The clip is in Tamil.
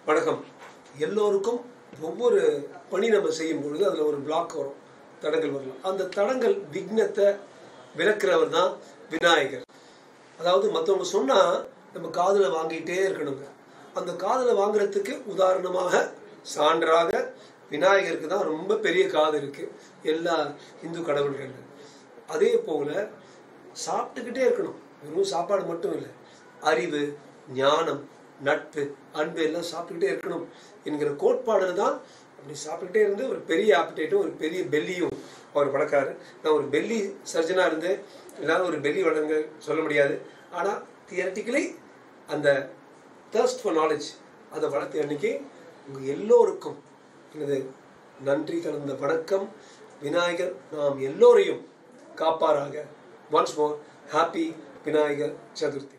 வணக்கம். எல்லோருக்கும் ஒவ்வொரு பணி நம்ம செய்யும் பொழுது அதில் ஒரு பிளாக் வரும், தடங்கள் வரலாம். அந்த தடங்கள் விக்னத்தை விளக்குறவர் தான் விநாயகர். அதாவது மற்றவங்க சொன்னால் நம்ம காதில் வாங்கிட்டே இருக்கணுங்க. அந்த காதில் வாங்குறதுக்கு உதாரணமாக சான்றாக விநாயகருக்கு தான் ரொம்ப பெரிய காது இருக்குது எல்லா இந்து கடவுள்கள். அதே போல் சாப்பிட்டுக்கிட்டே இருக்கணும். வெறும் சாப்பாடு மட்டும் இல்லை, அறிவு, ஞானம், நட்பு, அன்பு எல்லாம் சாப்பிட்டுக்கிட்டே இருக்கணும் என்கிற கோட்பாடில் தான் அப்படி சாப்பிட்டுக்கிட்டே இருந்து ஒரு பெரிய ஆப்பிடைட்டும் ஒரு பெரிய பெல்லியும் அவர் வளர்க்காரு. நான் ஒரு பெல்லி சர்ஜனாக இருந்தேன், எல்லாரும் ஒரு பெல்லி வளர்ங்க சொல்ல முடியாது. ஆனால் தியரட்டிக்கலி அந்த தர்ஸ்ட் ஃபார் நாலேஜ் அதை வளர்த்து அன்னைக்கு உங்கள் எல்லோருக்கும் எனது நன்றி கலந்த வணக்கம். விநாயகர் நாம் எல்லோரையும் காப்பாராக. Once more happy Vinayagar Chaturthi.